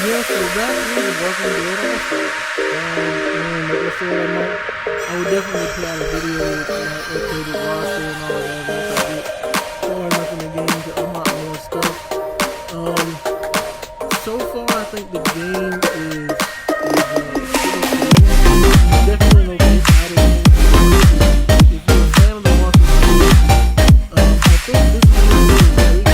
Yeah, so that is Walking Dead also. And like I said, I would definitely put out a video with my updated roster and all that once I get far enough in the game to unlock more stuff. So far, I think the game is definitely an okay title. If you're a fan of the Walking Dead, I think this is really great.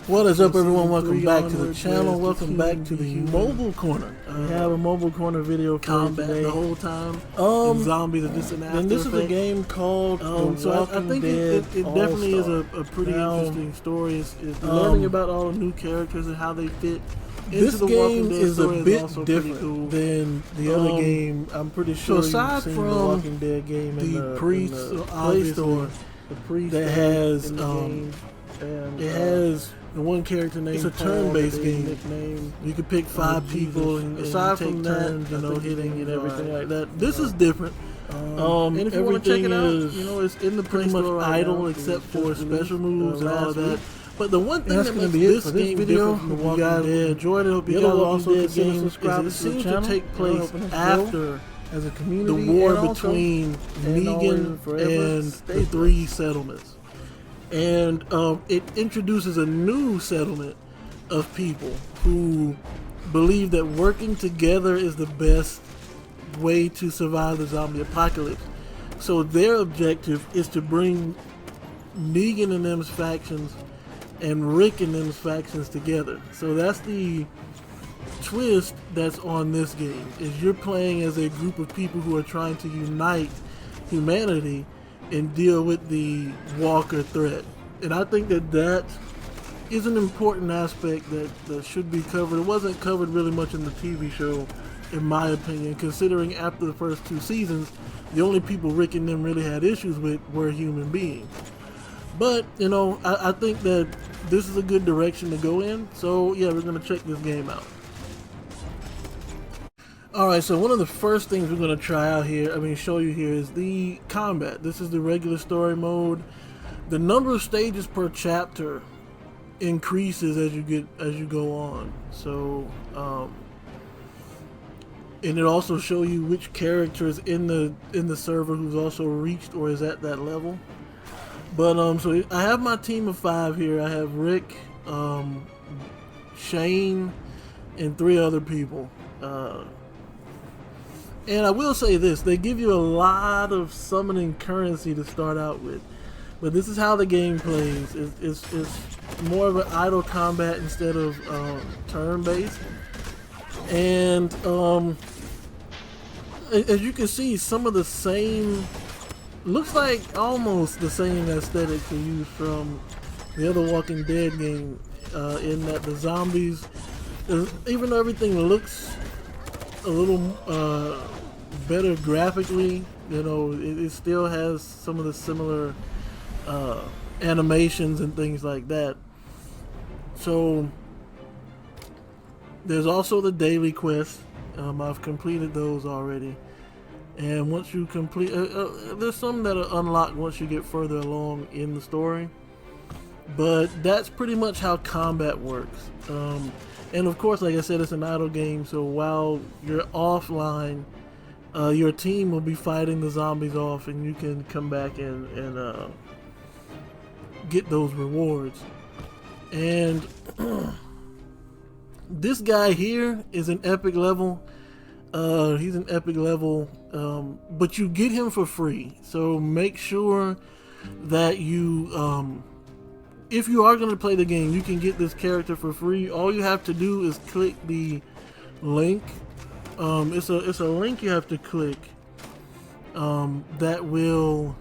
What is up, everyone? Welcome back to the channel. Welcome back to the mobile corner. We have a mobile corner video combat today. The whole time. Zombies are just an after. And this is a game called so I think it definitely is a pretty interesting story. It's learning about all the new characters and how they fit. This game is a bit different than the other game. I'm pretty sure aside from the Walking Dead game and the Priest Play Store, the Priest that has it has the one character name. It's a turn-based game. Nickname. You can pick 5 people, and aside from that, hitting and everything like that. This is different. And if you want to check it out, it's in the pretty much idle except for special moves and all that. But the one thing that makes this game video, if you guys enjoyed it, hope you guys also consider subscribing. It seems to take place after as a community the war between Negan and the 3 settlements. And it introduces a new settlement of people who believe that working together is the best way to survive the zombie apocalypse. So their objective is to bring Negan and them's factions and Rick and them's factions together. So that's the twist that's on this game, is you're playing as a group of people who are trying to unite humanity and deal with the Walker threat. And I think that is an important aspect that should be covered. It wasn't covered really much in the TV show, in my opinion, considering after the first 2 seasons, the only people Rick and them really had issues with were human beings. But, I think that this is a good direction to go in. So, yeah, we're going to check this game out. Alright, so one of the first things we're going to try out here, show you here, is the combat. This is the regular story mode. The number of stages per chapter increases as you go on. So, and it also shows you which character is in the server who's also reached or is at that level. But so I have my team of 5 here. I have Rick, Shane, and 3 other people. And I will say this, they give you a lot of summoning currency to start out with. But this is how the game plays. It's more of an idle combat instead of turn-based. And as you can see, some of the same, looks like almost the same aesthetics they used from the other Walking Dead game, in that the zombies, even though everything looks a little better graphically, it still has some of the similar animations and things like that. So there's also the daily quests. I've completed those already, and once you complete, there's some that are unlocked once you get further along in the story. But that's pretty much how combat works. And of course, like I said, it's an idle game, so while you're offline, your team will be fighting the zombies off, and you can come back and get those rewards. And this guy here is an epic level. He's an epic level, but you get him for free. So make sure that you, if you are going to play the game, you can get this character for free. All you have to do is click the link. It's a link you have to click that will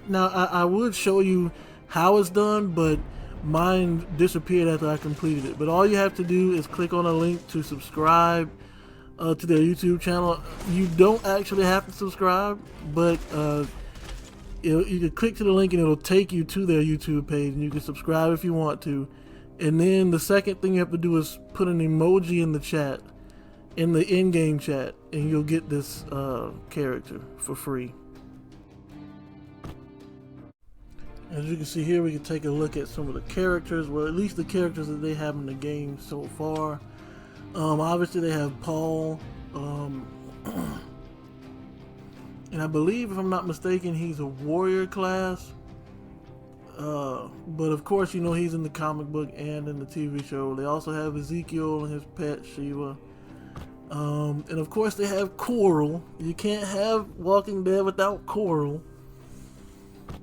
now I would show you how it's done, but mine disappeared after I completed it. But all you have to do is click on a link to subscribe to their YouTube channel. You don't actually have to subscribe, but you can click to the link and it'll take you to their YouTube page, and you can subscribe if you want to. And then the second thing you have to do is put an emoji in the chat, in the in-game chat, and you'll get this character for free. As you can see here, we can take a look at some of the characters, well, at least the characters that they have in the game so far. Obviously they have Paul, and I believe, if I'm not mistaken, he's a warrior class. But of course, you know, he's in the comic book and in the TV show. They also have Ezekiel and his pet Shiva. And of course they have Coral. You can't have Walking Dead without Coral.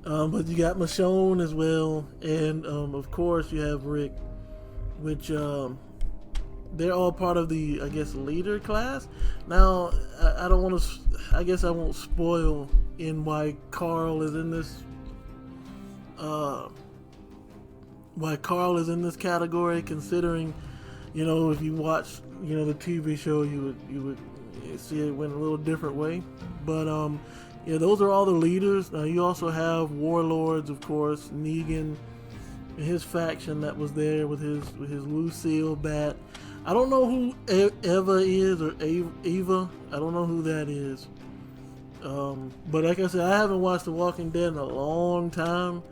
But you got Michonne as well, and of course you have Rick, which they're all part of the, I guess, leader class. Now, I don't want to, I guess I won't spoil in why Carl is in this, category, considering, you know, if you watch, you know, the TV show, you would see it went a little different way. But yeah, those are all the leaders. Now you also have warlords, of course, Negan and his faction that was there with his Lucille bat. I don't know who Eva is, or Eva. I don't know who that is. But like I said, I haven't watched The Walking Dead in a long time.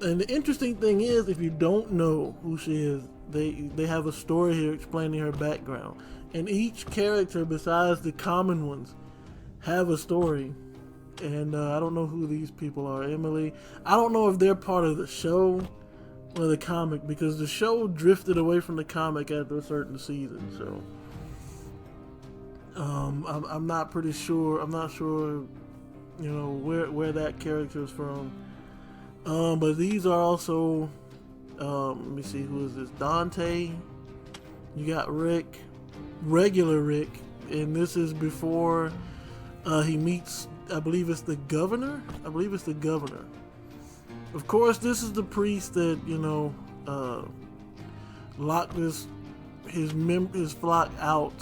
And the interesting thing is, if you don't know who she is, they have a story here explaining her background. And each character, besides the common ones, have a story. And I don't know who these people are. Emily, I don't know if they're part of the show or the comic, because the show drifted away from the comic after a certain season. So I'm not pretty sure. I'm not sure, you know, where that character is from. But these are also, let me see, who is this? Dante. You got Rick, regular Rick, and this is before he meets, I believe it's the governor. Of course, this is the priest that, you know, locked his flock out.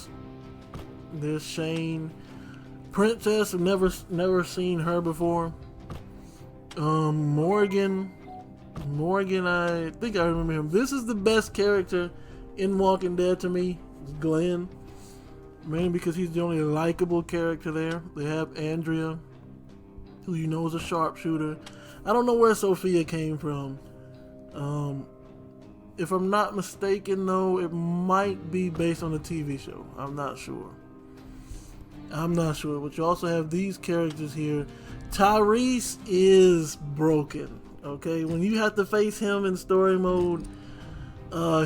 There's Shane. Princess, I've never seen her before. Morgan, I think I remember him. This is the best character in Walking Dead to me. It's Glenn. Mainly because he's the only likable character there. They have Andrea, who you know is a sharpshooter. I don't know where Sophia came from. If I'm not mistaken, though, it might be based on the TV show. I'm not sure. But you also have these characters here. Tyrese is broken. Okay, when you have to face him in story mode,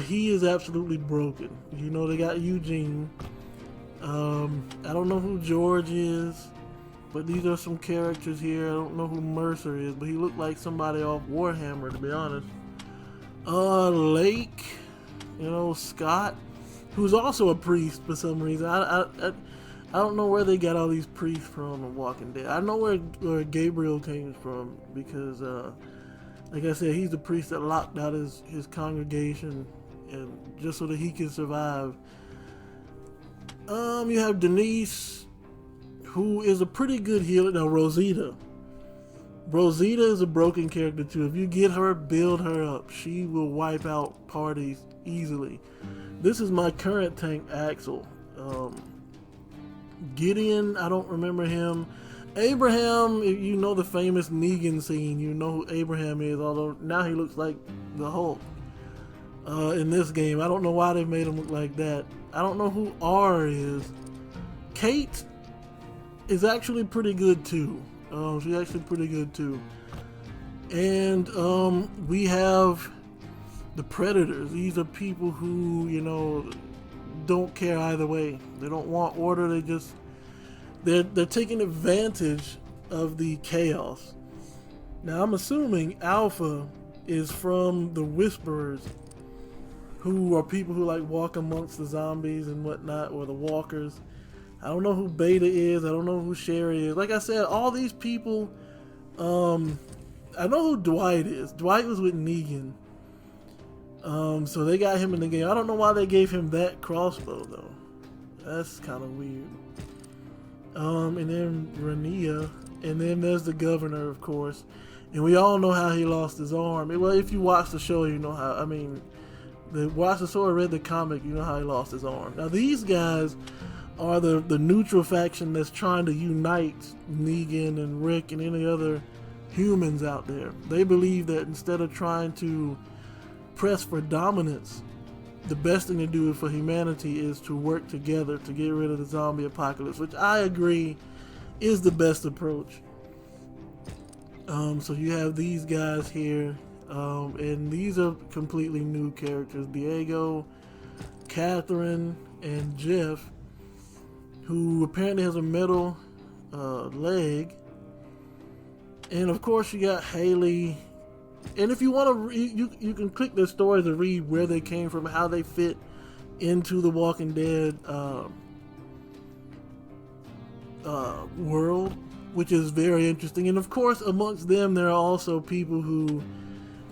he is absolutely broken. You know, they got Eugene. I don't know who George is, but these are some characters here. I don't know who Mercer is, but he looked like somebody off Warhammer, to be honest. Lake, you know, Scott, who's also a priest for some reason. I don't know where they got all these priests from in Walking Dead. I know where Gabriel came from, because like I said, he's the priest that locked out his congregation, and just so that he can survive. You have Denise, who is a pretty good healer. Now, Rosita is a broken character too. If you get her, build her up, she will wipe out parties easily. This is my current tank, Axel. Gideon, I don't remember him. Abraham, if you know the famous Negan scene, you know who Abraham is, although now he looks like the Hulk. In this game, I don't know why they made him look like that. I don't know who R is. Kate is actually pretty good too. She's actually pretty good too. And we have the Predators. These are people who, you know, don't care either way. They don't want order. They're taking advantage of the chaos. Now, I'm assuming Alpha is from the Whisperers, who are people who like walk amongst the zombies and whatnot, or the walkers. I don't know who Beta is. I don't know who Sherry is. Like I said, all these people, I know who Dwight is. Dwight was with Negan. So they got him in the game. I don't know why they gave him that crossbow though. That's kind of weird. And then Rania, and then there's the governor, of course. And we all know how he lost his arm. Well, if you watch the show, you know how. I mean, watch the show or read the comic, you know how he lost his arm. Now these guys are the neutral faction that's trying to unite Negan and Rick and any other humans out there. They believe that instead of trying to press for dominance, the best thing to do for humanity is to work together to get rid of the zombie apocalypse, which I agree is the best approach. So you have these guys here, and these are completely new characters: Diego, Catherine, and Jeff, who apparently has a metal leg. And of course you got Haley. And if you want to, you can click their stories to read where they came from, how they fit into the Walking Dead world, which is very interesting. And of course, amongst them, there are also people who,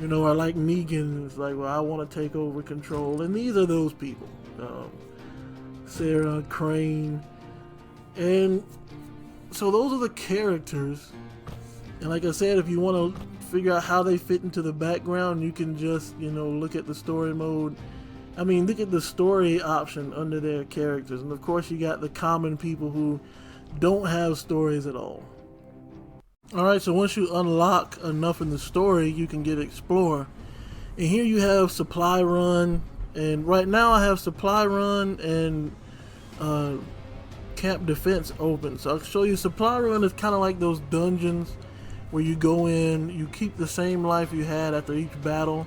you know, are like Negan. It's like, well, I want to take over control, and these are those people. Sarah, Crane, and so those are the characters. And like I said, if you want to figure out how they fit into the background, you can just, you know, look at the story mode. I mean, look at the story option under their characters. And of course, you got the common people who don't have stories at all. Alright, so once you unlock enough in the story, you can get Explore. And here you have Supply Run. And right now I have Supply Run and Camp Defense open. So I'll show you. Supply Run is kind of like those dungeons where you go in, you keep the same life you had after each battle,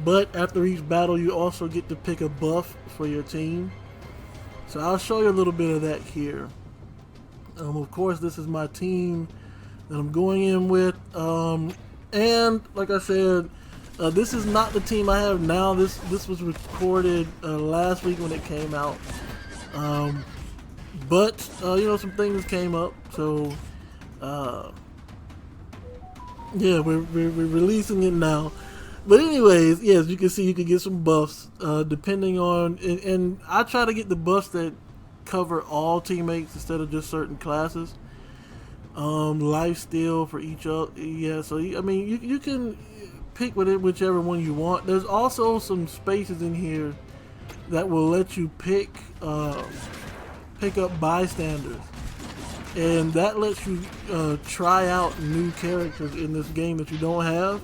but after each battle you also get to pick a buff for your team. So I'll show you a little bit of that here. Of course, this is my team that I'm going in with, and like I said, this is not the team I have now. This was recorded last week when it came out, but you know, some things came up, so yeah, we're releasing it now. But anyways, yes, you can see you can get some buffs depending on, and I try to get the buffs that cover all teammates instead of just certain classes. Life steal for each other. Yeah, so I mean, you can pick whichever one you want. There's also some spaces in here that will let you pick up bystanders. And that lets you try out new characters in this game that you don't have.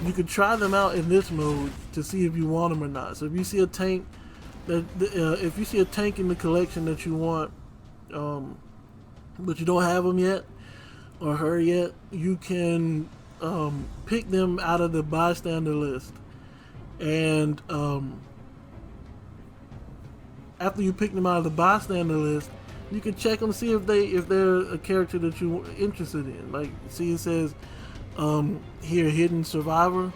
You can try them out in this mode to see if you want them or not. So if you see a tank if you see a tank in the collection that you want, but you don't have them yet or her yet, you can pick them out of the bystander list. And after you pick them out of the bystander list, you can check them, see if they're a character that you're interested in. Like, see, it says here, hidden survivor.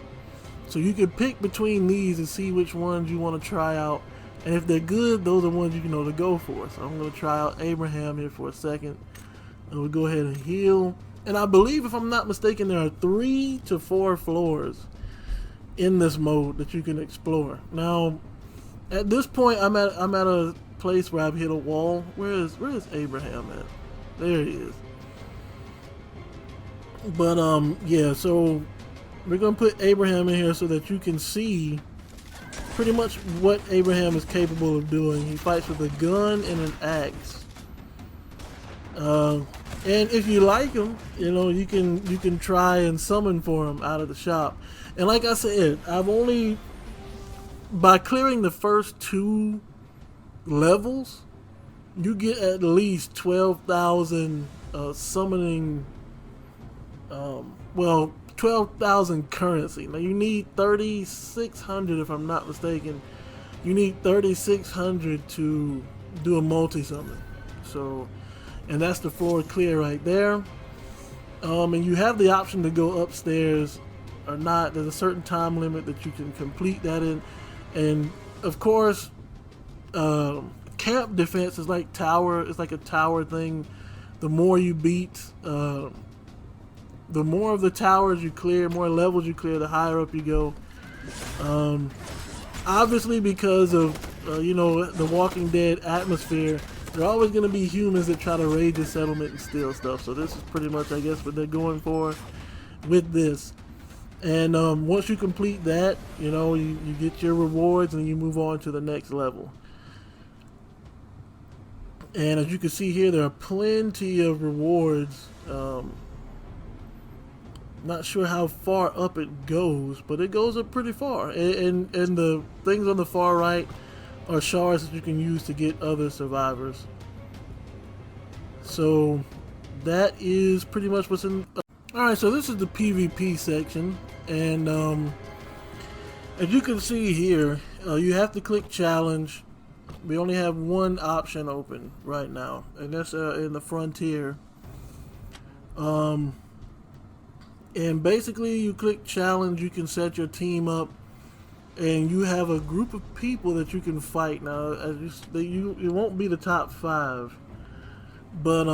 So you can pick between these and see which ones you want to try out. And if they're good, those are ones you know to go for. So I'm going to try out Abraham here for a second. And we'll go ahead and heal. And I believe, if I'm not mistaken, there are 3 to 4 floors in this mode that you can explore. Now, at this point, I'm at a place where I've hit a wall. Where is Abraham at? There he is. But yeah, so we're gonna put Abraham in here so that you can see pretty much what Abraham is capable of doing. He fights with a gun and an axe. And if you like him, you know, you can try and summon for him out of the shop. And like I said, by clearing the first 2 levels, you get at least 12,000 summoning, 12,000 currency. Now you need 3,600, if I'm not mistaken. You need 3,600 to do a multi-summon. So, and that's the floor clear right there. And you have the option to go upstairs or not. There's a certain time limit that you can complete that in. And of course, camp defense is like tower. It's like a tower thing. The more you beat, the more of the towers you clear, more levels you clear, the higher up you go. Obviously, because of you know, the Walking Dead atmosphere, there are always going to be humans that try to raid the settlement and steal stuff. So this is pretty much, I guess, what they're going for with this. And once you complete that, you know, you get your rewards and you move on to the next level. And as you can see here, there are plenty of rewards. Not sure how far up it goes, but it goes up pretty far. And the things on the far right are shards that you can use to get other survivors. So that is pretty much what's in. Alright, so this is the PvP section, and as you can see here, you have to click challenge. We only have one option open right now, and that's in the frontier. And basically you click challenge, you can set your team up, and you have a group of people that you can fight. Now, it won't be the top 5, but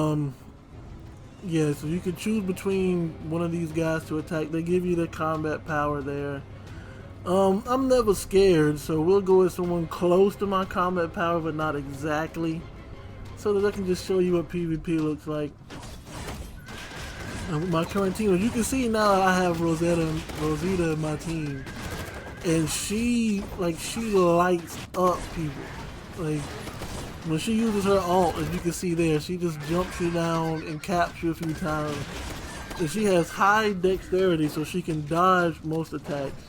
yeah, so you can choose between one of these guys to attack. They give you the combat power there. I'm never scared, so we'll go with someone close to my combat power, but not exactly, so that I can just show you what PvP looks like. My current team, as you can see now, I have Rosita in my team, and she lights up people. Like, when she uses her ult, as you can see there, she just jumps you down and caps you a few times. And she has high dexterity, so she can dodge most attacks.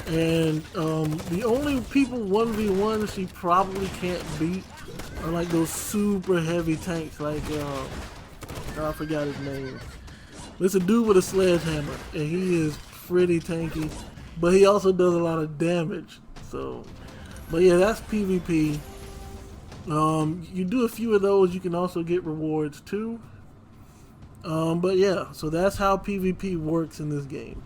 And the only people 1v1 she probably can't beat are like those super heavy tanks, like I forgot his name. It's a dude with a sledgehammer, and he is pretty tanky, but he also does a lot of damage. So, but yeah, that's PvP. You do a few of those, you can also get rewards too. But yeah, so that's how PvP works in this game.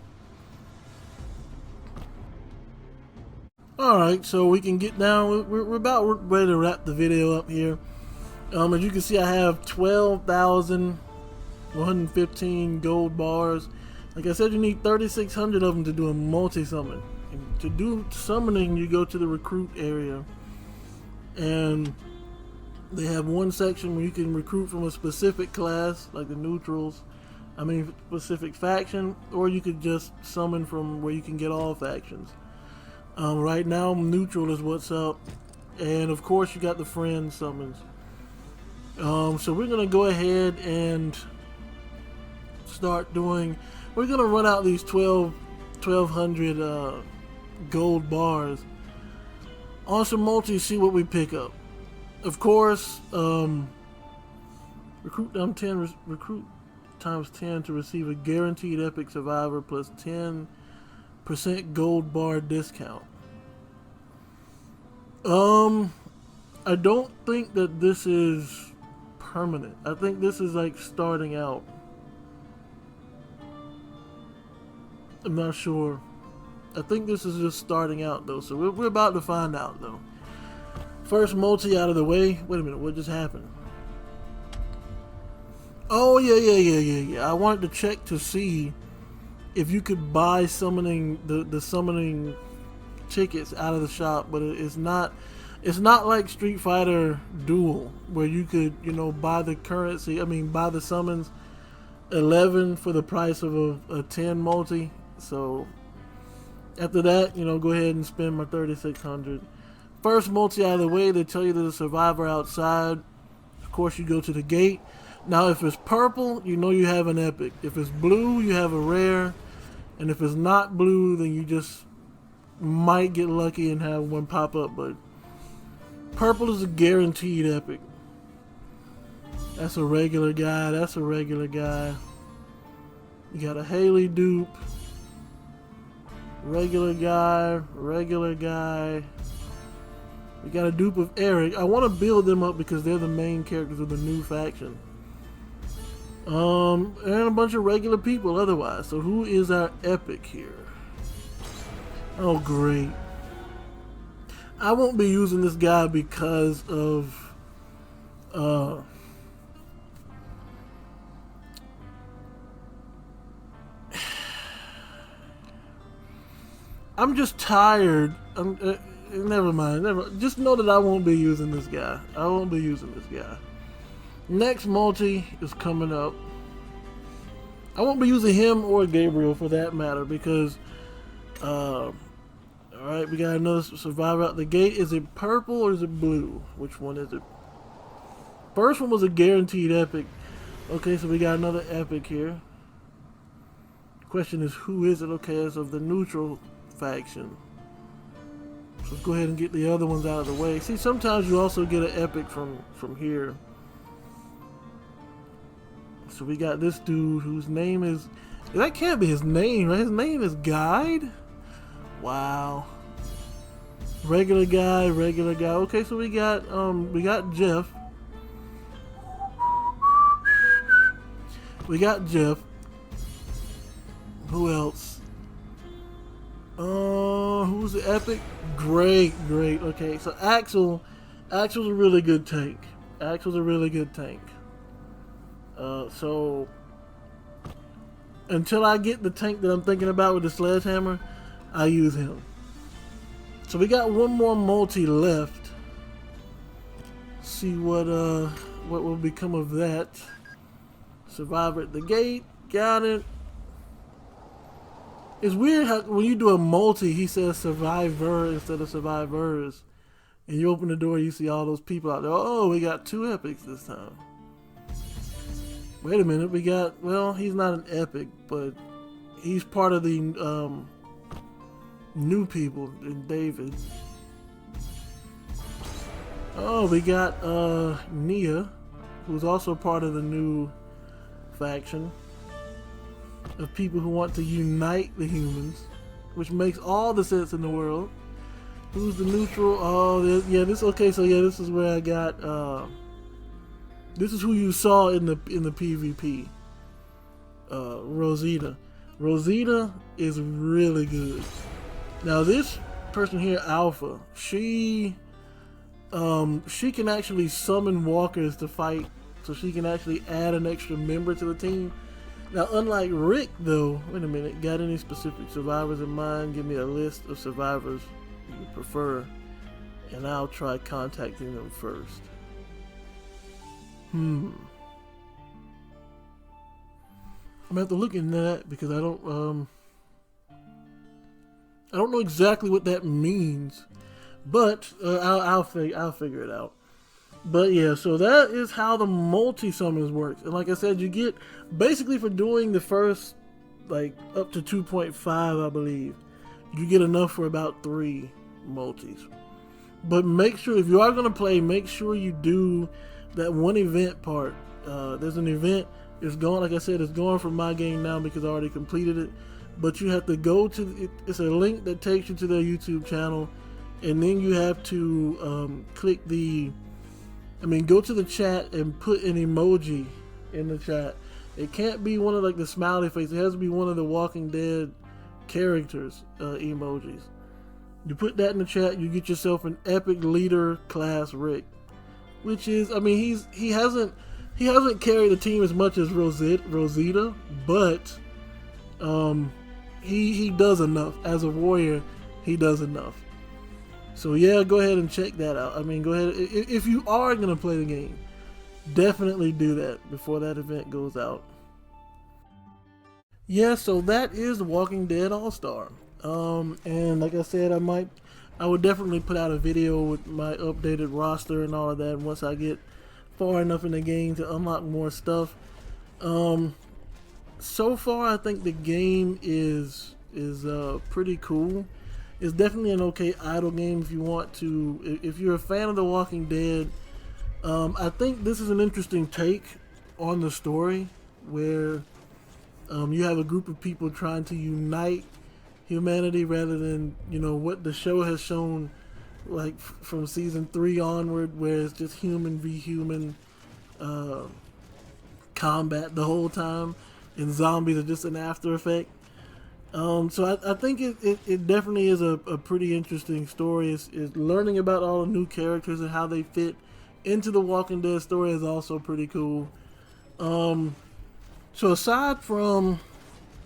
Alright, so we can get down, we're about ready to wrap the video up here. As you can see, I have 12,115 gold bars. Like I said, you need 3,600 of them to do a multi-summon. To do summoning, you go to the recruit area, and they have one section where you can recruit from a specific class, like the neutrals, specific faction, or you could just summon from where you can get all factions. Right now, neutral is what's up, and of course you got the friend summons. So we're gonna go ahead and start doing. We're gonna run out these 1,200 gold bars on some multi, see what we pick up. Of course, recruit times 10 to receive a guaranteed epic survivor plus 10% gold bar discount. I don't think that this is permanent. I think this is like starting out. I'm not sure. I think this is just starting out though, so we're about to find out though. First multi out of the way. Wait a minute, what just happened? Oh yeah. I wanted to check to see if you could buy summoning the summoning tickets out of the shop, but it's not like Street Fighter Duel where you could, buy the currency, buy the summons 11 for the price of a 10 multi. So after that, go ahead and spend my 3,600. First multi out of the way, they tell you there's a survivor outside. Of course, you go to the gate. Now, if it's purple, you have an epic. If it's blue, you have a rare. And if it's not blue, then you just might get lucky and have one pop up. But purple is a guaranteed epic. That's a regular guy. You got a Haley dupe. Regular guy. We got a dupe of Eric. I want to build them up because they're the main characters of the new faction. And a bunch of regular people otherwise. So who is our epic here? Oh, great. I won't be using this guy because of I'm just tired. Never mind. Just know that I won't be using this guy. Next multi is coming up. I won't be using him or Gabriel for that matter because, alright, we got another survivor out the gate. Is it purple or is it blue? Which one is it? First one was a guaranteed epic. Okay, so we got another epic here. Question is, who is it? Okay, it's of the neutral faction. So let's go ahead and get the other ones out of the way. See, sometimes you also get an epic from here. So we got this dude whose name is... That can't be his name, right? His name is Guide? Wow. Regular guy, regular guy. Okay, so we got Jeff. We got Jeff. Who else? Who's the epic? Great. Okay, so Axel's a really good tank. So until I get the tank that I'm thinking about with the sledgehammer, I use him. So we got one more multi left. See what will become of that. Survivor at the gate. Got it. It's weird how when you do a multi, he says survivor instead of survivors. And you open the door, you see all those people out there. Oh, we got 2 epics this time. Wait a minute, we got, well, he's not an epic, but he's part of the new people in David. Oh, we got Nia, who's also part of the new faction of people who want to unite the humans, which makes all the sense in the world. Who's the neutral? Oh, yeah, this, okay, so yeah, this is where I got, this is who you saw in the PvP. Rosita. Rosita is really good. Now this person here, Alpha, she can actually summon walkers to fight, so she can actually add an extra member to the team. Now unlike Rick though, wait a minute, got any specific survivors in mind? Give me a list of survivors you prefer, and I'll try contacting them first. I'm gonna have to look into that because I don't know exactly what that means, but I'll figure it out. But yeah, so that is how the multi summons works. And like I said, you get basically for doing the first like up to 2.5, I believe, you get enough for about 3 multis. But make sure if you are gonna play, make sure you do that one event part. There's an event. It's going, like I said, it's going for my game now because I already completed it. But you have to go to it's a link that takes you to their YouTube channel, and then you have to click go to the chat and put an emoji in the chat. It can't be one of like the smiley face. It has to be one of the Walking Dead characters emojis. You put that in the chat, you get yourself an epic leader class Rick. Which is, I mean, he hasn't carried the team as much as Rosita, but he does enough as a warrior. He does enough. So yeah, go ahead and check that out. I mean, go ahead if you are gonna play the game, definitely do that before that event goes out. Yeah, so that is The Walking Dead All-Star. And like I said, I would definitely put out a video with my updated roster and all of that once I get far enough in the game to unlock more stuff. So far, I think the game is pretty cool. It's definitely an okay idle game if you want to. If you're a fan of The Walking Dead, I think this is an interesting take on the story where you have a group of people trying to unite humanity rather than, you know, what the show has shown like from season 3 onward, where it's just human v human combat the whole time, and zombies are just an after effect. So I think it definitely is a pretty interesting story. It's learning about all the new characters and how they fit into the Walking Dead story is also pretty cool. So aside from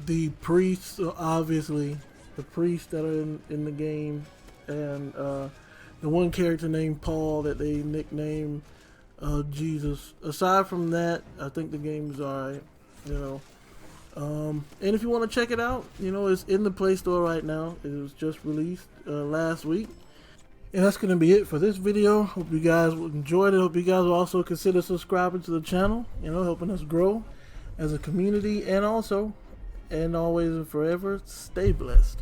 the priests, obviously the priests that are in the game, and the one character named Paul that they nickname Jesus. Aside from that, I think the game is alright, you know. And if you want to check it out, you know, it's in the Play Store right now. It was just released last week. And that's going to be it for this video. Hope you guys enjoyed it. Hope you guys will also consider subscribing to the channel, you know, helping us grow as a community. And also, and always and forever, stay blessed.